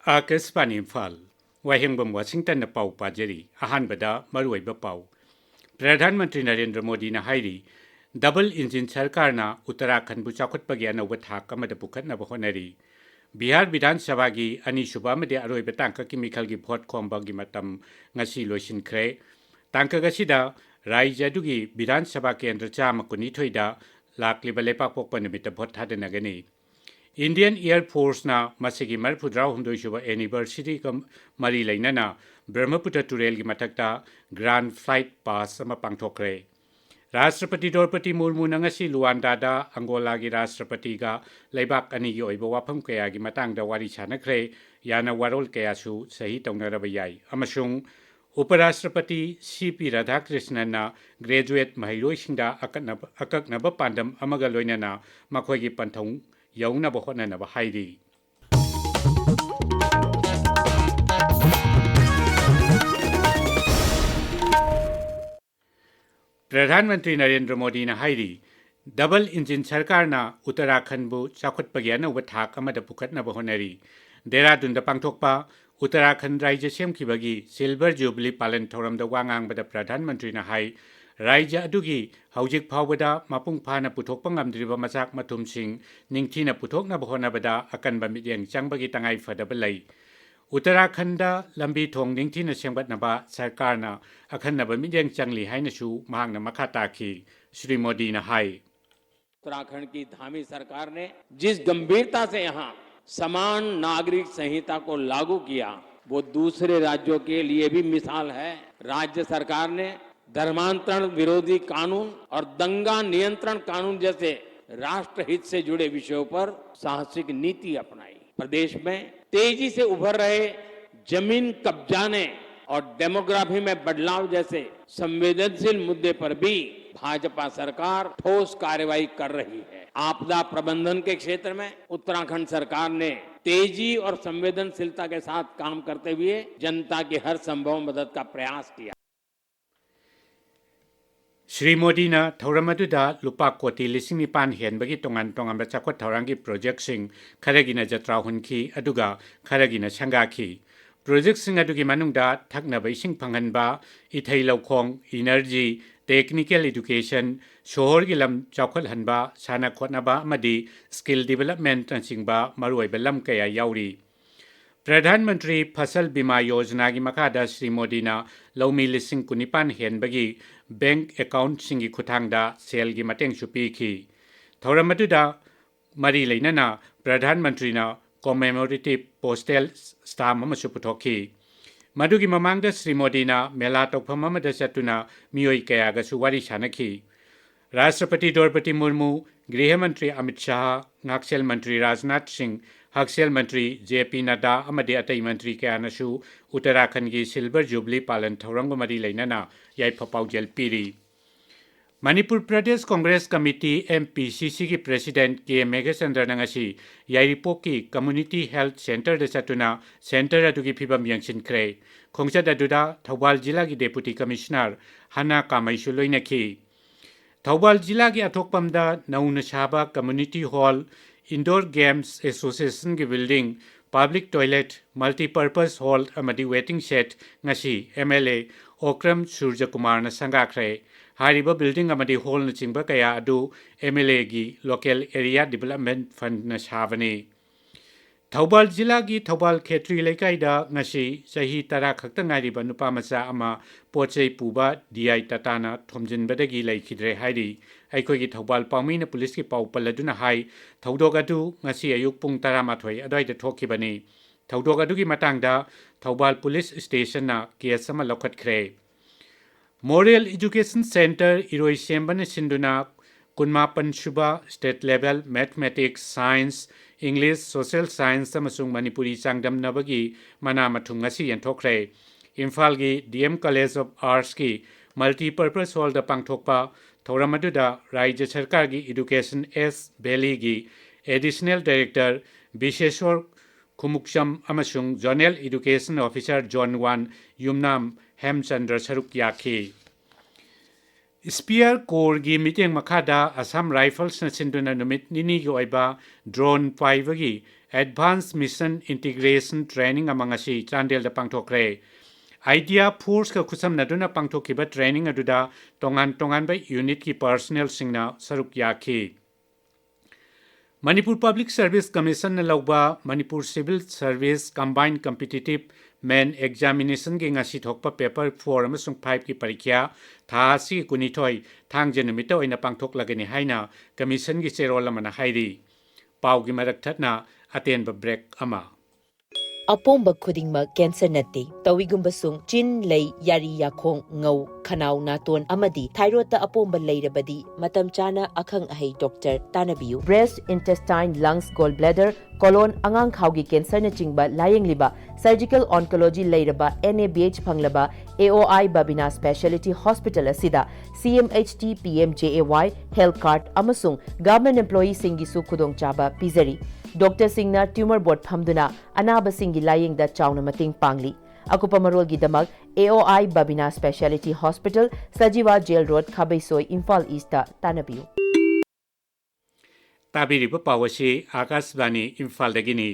Akashvani Imphal वाहेंगबम Washington पाव पाजरी अहानबदा मरुइबा पाव प्रधानमंत्री नरेंद्र मोदी ने हाइरी double engine सरकारना उत्तराखंड बु चाखुटपगी अनौब थाक अमद पुखतनब होनरी बिहार विधानसभा की अनीसुबा अमदि अरोइब तांककी मिखलगी भोट खोंबगी मतम ngasi लोइसिनख्रे तांकगसिदा राज्य अदुगी विधानसभा केंद्र चाम कुनिथोइदा लाक्लिबा लेपाक पोकपा नुमित भोट थादनगनी इंडियन एयर फोर्स ना मसिगी मरफुद्राव हुंदोइसुबा एनिवर्सरी का मरी लेना ब्रह्मपुत्र तुरेल की मथक्ता ग्रांड फ्लाइट पास अमा पांगथोक्रे राष्ट्रपति द्रौपदी मुर्मू नंगसी लुआंडादा अंगोला की राष्ट्रपति का लेबाक अनी की ओइबा वाफम कया की मतंगदा वारी सानख्रे याना वारोल कयासु सही तौनरब याई अमसुंग उपराष्ट्रपति सीपी राधाकृष्णन ग्रेजुएट महिरोइसिंदा अकक्नब पांडम अमगा लोइनना मखोइगी पंथौं यौनब होननब हाइरी प्रधानमंत्री नरेंद्र मोदी ने हाइरी डबल इंजिन सरकारना उत्तराखंड बु चाखुटपगी अनौब थाक अमद पुखतनब होनरी देहरादून पांगथोकपा उत्तराखंड राज्य सेमखिबगी सिल्वर जुबली पालन थौरमद वांगांगबद प्रधानमंत्री ने हाई राज्य अदुगी हौजिक फावबदा मपुंग फाना पुथोकपा ngamdriba मचाक मथुमसिंग निंगथीना पुथोकनब होनबदा अकनबा मित्येंग चंगबगी तंगाई फदब लई उत्तराखंड लंबी थोंग निंगथीना सेंगबतनबा सरकारना अखन्नब मित्येंग चंगली हाइनसु महांगना मखा ताखी श्री मोदी ने हाई उत्तराखंड की धामी सरकार ने जिस गंभीरता से यहाँ समान नागरिक संहिता को लागू किया वो दूसरे राज्यों के लिए भी मिसाल है। राज्य सरकार ने धर्मांतरण विरोधी कानून और दंगा नियंत्रण कानून जैसे राष्ट्रहित से जुड़े विषयों पर साहसिक नीति अपनाई। प्रदेश में तेजी से उभर रहे जमीन कब्जाने और डेमोग्राफी में बदलाव जैसे संवेदनशील मुद्दे पर भी भाजपा सरकार ठोस कार्रवाई कर रही है। आपदा प्रबंधन के क्षेत्र में उत्तराखंड सरकार ने तेजी और संवेदनशीलता के साथ काम करते हुए जनता की हर संभव मदद का प्रयास किया। श्री मोदी ने थौरमदुदा लुपा कोटी लिसिंग निपान हेनबगी तोंगान तोंगान चाखोट थौरांगी प्रोजेक्ट सिंह खरगिना जत्रा हुनखी अदुगा खरगिना संगाखी प्रोजेक्ट सिंह अदुगी मनुंगदा थकनब इसिंग फंगनबा इथै लौखोंग इनर्जी टेक्निकल एजुकेशन शहर की लम चौखट हनबा साना खोटनबा अमदी स्किल डेवलपमेंट नचिंगबा मरुइबा लम कया याउरी प्रधानमंत्री फसल बीमा योजना की मखादा श्री मोदी ने लौमी लिसिंग कुनिपान हेनबगी बैंक अकाउंट सिंगी खुथांगदा सेल की मतेंग सुपीखी थौरमदुदा मरी लेना प्रधानमंत्री ने कॉमेमोरेटिव पोस्टल स्टाम्प अमसु पुथोखी मधुगी ममांगदा श्री मोदी ने मेला तौफम अमदा चतुना मियोई कयागसु वारी सानखी राष्ट्रपति द्रौपदी मुर्मू गृह मंत्री अमित शाह ngakchel मंत्री राजनाथ सिंह हक्सेल मंत्री जेपी नड्डा अमदि अतई मंत्री कयानसु उत्तराखंड की सिल्वर जुबली पालन थौरंग मरी लेना याइफपाउजेल पीरी मणिपुर प्रदेश कांग्रेस कमिटी एमपीसीसी की प्रेसिडेंट के मेघचंद्र नंगसी याइरिपोक की कम्युनिटी हेल्थ सेंटर दे चतुना सेंटर अदुगी फिबम यंगसिनख्रे खोंगचद अदुदा थौबाल जिला की डेप्यूटी कमिश्नर हना कामैसु लोइनखी थौबाल जिला की अथोकपमदा नौन साबा community hall indoor games association की building public toilet multipurpose hall अमदी waiting shed ngasi MLA Okram Surya Kumar ने संगाख्रे हारिबा बिल्डिंग अमदी हॉल न चिंबा कया अदु एमएलए की लोकल एरिया डेवलपमेंट फंड न साबने थौबाल जिला की थौबाल खेत्री लेकाइदा ngasi सही तरा खक्त ngariba नुपा मचा अमा पोचै पुबा डीआई टाटाना थोमजिनबदगी लेखिद्रे हाइरी अखोगी थौबाल पाउमी न पुलिस की पाउ पल्लदुना हाई थौदोग अदु ngasi अयुक पुंग 12 अदवाइदा थोखिबनी थौदोग अदुगी मतंगदा थौबाल पुलिस स्टेशन ना केस अमा लखतख्रे मॉडल एजुकेशन सेंटर इरोई सेंबन सिंधुना कुनमापन सुबा state level mathematics science English social science अमसुंग मणिपुरी चांगदम नबगी मना मथुंग ngasi यंथोख्रे इम्फाल की डीएम कॉलेज ऑफ आर्ट्स की मल्टीपर्पज हॉल द पांगथोकपा थौरमदुदा राज्य सरकार की एजुकेशन एस वैली की एडिशनल डायरेक्टर विशेश्वर खुमुक्सम अमसुंग zonal education officer zone 1 Yumnam Hemchandra सरुक याखी Spear Corps gi meeting makada Assam Rifles na sinduna numit nini gi oiba drone paibagi Advanced Mission Integration Training among asi Chandel da pangthokre Idea Force ka kusam naduna pangthokiba training aduda tongan ba unit ki personnel singna saruk yakhi Manipur Public Service Commission na lauba Manipur Civil Service Combined Competitive Main Examination gi ngasi thokpa paper 4 amasung 5 ki parikya tha si kunithoi thangje numita oina pangthok lagani haina commission gi cherol lamana hairi pau gi marak thatna atenba break ama Apomba khudingma cancer nate tawigumbasung chin lei yari yakhong ngau khanau naton amadi thyroid ta apomba leirabadi matam chana akhang ahei doctor tanabiu breast intestine lungs gallbladder colon angang khaugi cancer na chingba layeng liba surgical oncology leiraba NABH phanglaba AOI Babina Specialty Hospital asida CMHT PMJAY health card amasung government employee singi su khudong chaba pizari Dr. Singna tumor board phamduna anaba singi laying da chawna mating pangli akupa marol gi damag AOI Babina Specialty Hospital Sajiwa Jail Road Khabaisoi Imphal East ta tanabiu tabiri pa pawasi Akashvani Imphal dagini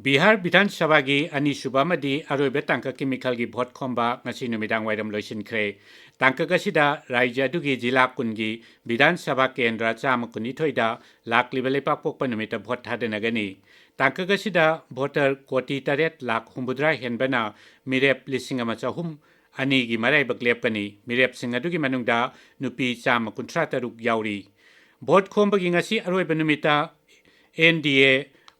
Bihar Bidhan Sabha gi ani subamadi aroibe tangka chemical gi bhot khomba ngasi numidang wairam loisin khre tangka gasida raija dugi jila kungi Bidhan Sabha kendra cham kunithoi da lak libele pak pokpa numita bhot thadenagani tangka gasida voter koti taret lak humbudra henbana mirep lisingama chahum ani gi marai baklepkani mirep singadugi manungda nupi cham kunthra taruk yauri bhot khomba gi ngasi aroibe numita NDA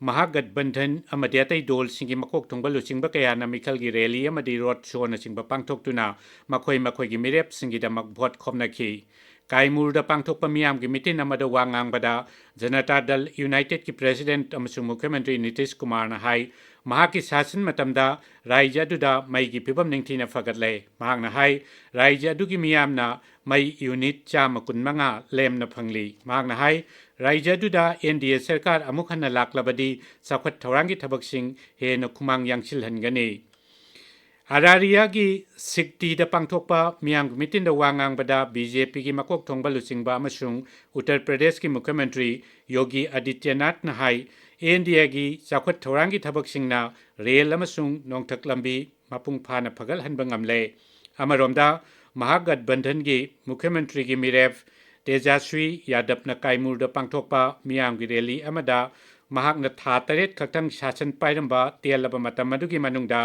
Mahagathbandhan amadi atai dol singi makok thongba luchingba kaya na mikal gi rally amadi road show na chingba pangthoktuna makhoi gi mirep singi da mak bhot khomna khi kaimur da pangthokpa miyam gi mitin amada wangang bada Janata Dal United ki president amasung mukhyamantri Nitish Kumar na hai mahaki sasan matamda raija duda mai gi pibam ningthina fagatle mahang na hai raija dugi miyam na mai unit chama kunmanga lem na phangli mahang na hai raija duda NDA sarkar amukhana laklabadi sakhwat thorangi thabaksing he na khumang yangsil hangani Araria gi sikti da pangthokpa miyang mitin da wangang bada BJP gi makok thongba luchingba amasung Uttar Pradesh ki mukhyamantri Yogi Adityanath na hai NDA gi sakhwat thorangi thabaksing na rail amasung nongthak lambi mapung phana phagal hanba ngamle amaromda Mahagathbandhan gi mukhyamantri gi miref Tejaswi Yadav na kaimur da pangthokpa miyam gi rally amada mahak na tha taret khaktang shasan pairamba telaba matam adugi manungda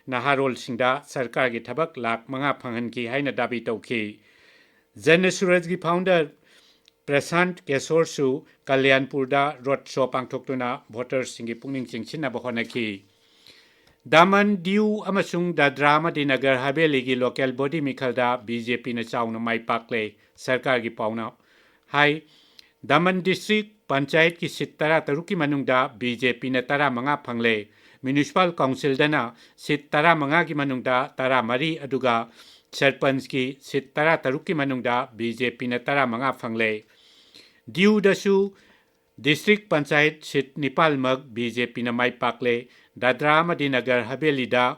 naharol singda sarkar gi thabak lak manga phanghan ki haina dabi tawki Jan Suraj gi founder Prashant Keshor su Kalyanpur da road show pangthoktuna voters singi pungning chingchina bahonaki Daman Diu amasung Dadra amadi Nagar Haveli gi local body mikhalda BJP na chawna mai pakle sarkar gi pauna hai Daman district panchayat ki sit tara taruki manungda BJP na tara manga phangle municipal council dana sit tara manga gi manungda tara mari aduga sarpanch ki sit tara taruki manungda BJP na tara manga phangle Diu dasu district panchayat sit nipal mag BJP na mai pakle Dadra amadi Nagar Haveli da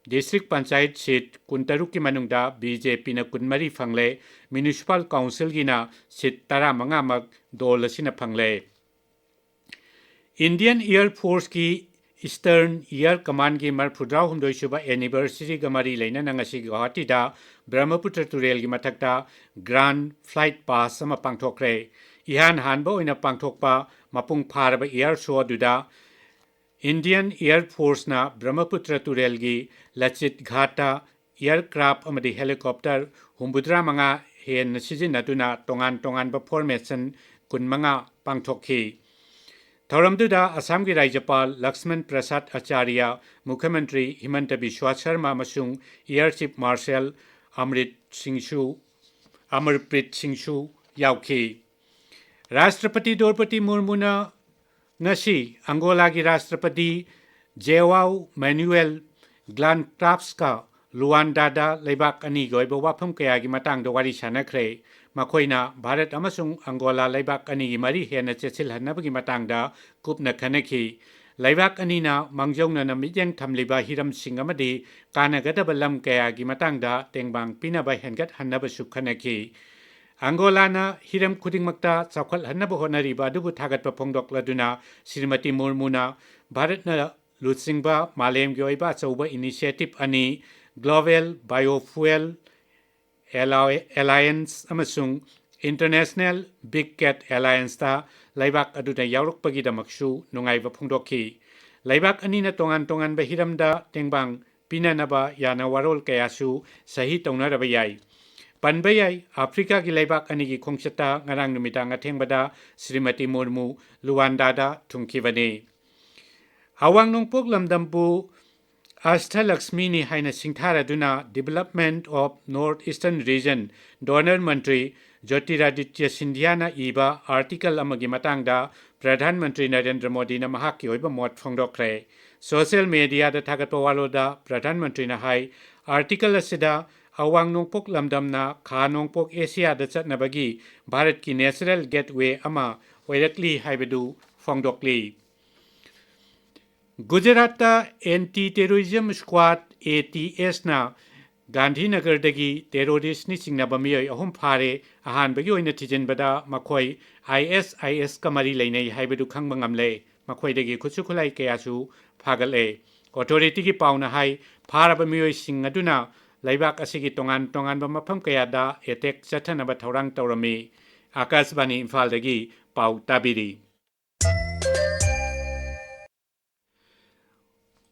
district panchayat sit kuntaruki manungda BJP na kunmari phangle municipal council gina sit tara manga mag dol asina phangle Indian Air Force ki Eastern Air Command gi marphudra humdoi suba anniversary gamari leina nangasi Guwahati da Brahmaputra Turel gi mathakta Grand Flight Pass ama pangthokre ihan hanba oina pangthokpa mapung pharaba air show duda Indian Air Force na Brahmaputra Turel gi Lachit Ghata aircraft amadi helicopter humbudra manga hen sijinatuna tongan ba formation kun manga pangthokhi Thoramduda Assam gi Rajyapal Lakshman Prasad Acharya Mukhyamantri Himanta Biswa Sharma amasung Air Chief Marshal Amarpreet Singh Su yaukhi Rashtrapati Draupadi Murmu na ngasi Angola gi Rashtrapati Joao Manuel Glantapska Luanda da leibak ani goiba wafam kaya gi matang da wari sanakre makoina Bharat amasung Angola leibak ani gi mari hena chechil hanabagi matang da kupna khanaki Laibak anina mangjongna na midyang thamliba hiram singamadi kanagadaba lam kayagi matangda tengbang pinaba hengat hannaba sukhanaki. Angolana hiram khudingmakta chawkhal hannaba honariba adubu thagatpa phongdokladuna Srimati Murmuna Bharatna lutsingba malemgi oiba achauba initiative ani Global Biofuel Alliance amasung International Big Cat Alliance ta laibak aduda yaurukpagidamaksu nungaiba phongdokhi. Laibak anina tongan ba hiramda tengbang pinanaba yana warol kayasu sahi taunaraba yai. Panba yai Africa gi laibak anigi khongchata ngarang numitang athengbada Srimati Murmu Luwandada thungkibani. Awang nongpok lamdampu Astha Lakshmi ni haina singthara duna Development of North Eastern Region Donor Mantri Jyotiraditya Sindhyana iba article amagi matangda Pradhan Mantri Narendra Modi na mahaki oiba mot phongdokre. Social media da thagatpa waloda Pradhan Mantri na hai article asida awang nongpok lamdamna kha nongpok Asia da chatnabagi Bharat ki natural gateway ama oirakli haibadu phongdokli. Gujarat Anti-Terrorism Squad ATS na Gandhinagar dagi terrorist ni singnaba miyoi ahum phare ahanbagi oina thijenbada makhoi ISIS kamari leinai haibadu khangba ngamle makhoi dagi khusukhulai kayasu phagale authority gi pauna hai pharaba miyoi sing aduna laibak asigi tongan ba mafam kayada attack chathanaba thorang tawrami. Akashbani Imphal dagi pau tabiri.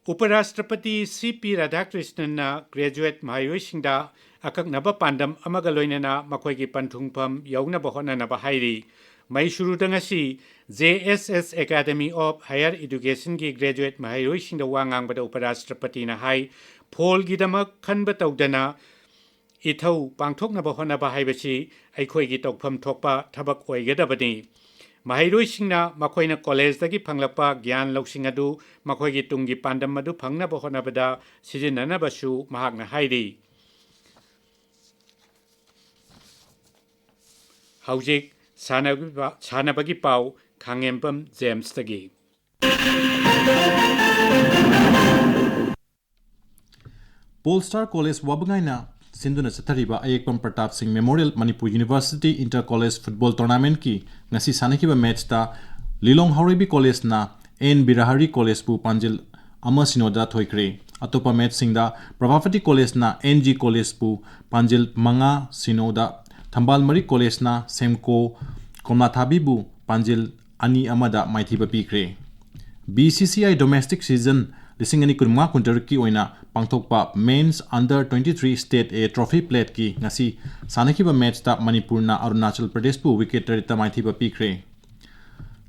Uparashtrapati C.P. Radhakrishnan graduate Mahayoisingda akaknaba pandam amagaloinana makhoigi panthungpham yaunaba honanaba hairi. Maisuru ngasi JSS Academy of Higher Education gi graduate Mahayoisingda wangangbada Uparashtrapati na hai phol gidamak khanba tawdana ithau pangthoknaba honaba haibasi aikhoigi tawpham thokpa thabak oigadabani. Mahairoi makoina college dagi phanglakpa gyan loksing adu makoigi tungi pandam adu phangnaba honabada sijinanabasu mahakna hairi. Haujik sanabagi pau Khangembam James dagi. Polestar College Wabangaina Sinduna Sathariba Ayekpam Pratap Singh Memorial Manipur University Inter-College Football Tournament ki ngasi sanakiba match ta Lilong Haurebi College na N Birahari College pu Panjil ama sinoda thoikre. Atopa match singda Prabhavati College na NG College pu Panjil manga sinoda Thambalmari College na Semko Komlathabi bu Panjil ani amada maithiba pikre. BCCI Domestic Season Lisingani Kurma Kuntarki oina pangthokpa Men's Under 23 State A Trophy Plate ki ngasi sanakiba match ta Manipur na Arunachal Pradesh pu wicket tarita maithiba pikre.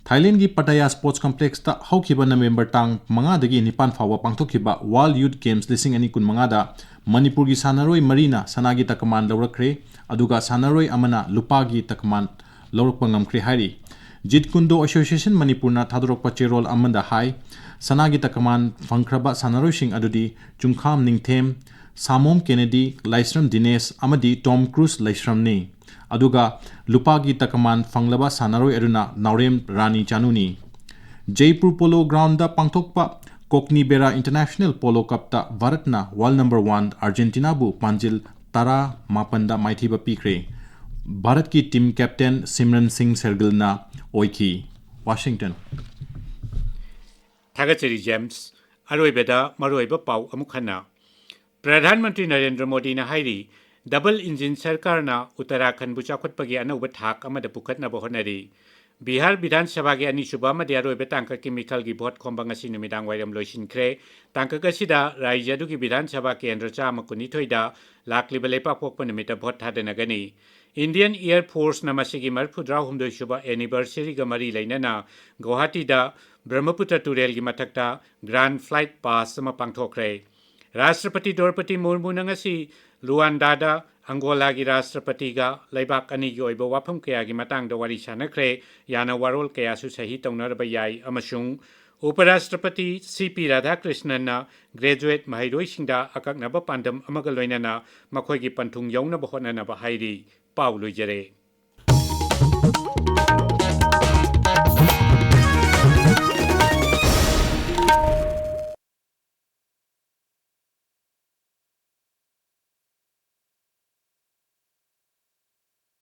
Thailand gi Pattaya Sports Complex ta haukiba November tang manga dagi nipan fawa pangthokiba World Youth Games Lisingani kun manga da Manipur gi sanaroi marina sanagi takaman lawrakre aduga sanaroi amana lupagi takaman lawrakpa ngamkre hairi. Jitkundo Association Manipur na thadrokpa cherol amanda hai Sanagi takaman fangkraba sanaroi sing adudi Chungkham Ningthem Samom Kennedy Laisram Dinesh amadi Tom Cruise Laisram ni aduga lupagi takaman fanglaba sanaroi aduna Naurem Rani Chanuni. Jaipur Polo Ground da pangthokpa Kokni Bera International Polo Cup ta Bharatna World number 1 Argentina bu Panjil Tara Mapanda Maithiba pikre. Bharat ki team captain Simran Singh Sergil na oiki. Washington. Thagachari James Aroibeda Maroiba Pau Amukhana Pradhan Mantri Narendra Modi na hairi double engine sarkar na Uttarakhand bu chakhotpagi anauba thak amada pukhatna honari. Bihar Bidhan Sabha gi ani suba ma diaro be tangka chemical gi bot khombang asi numidang wairam loisinkhre tangka kasida rajya du gi Bidhan Sabha kendra chama kunithoida lakli belepa pokpa numita bot thadena gani. Indian Air Force na masigi marphudra humdoi suba anniversary ga mari lainana Guwahati da Brahmaputra Turel gi mathakta Grand Flight Pass sama pangthokre. Rashtrapati Draupadi Murmu na ngasi Luwandada Angola gi Rashtrapati ga laibak ani gi oiba wafam kaya gi matangda wari sanakre yana warol kaya su sahi taunarba yai amasung Uparashtrapati C.P. Radhakrishnan na graduate Mahairoi-singda akaknaba pandam amaga loinana makhoi gi panthung yaunaba honanaba hairi Paulo Jere.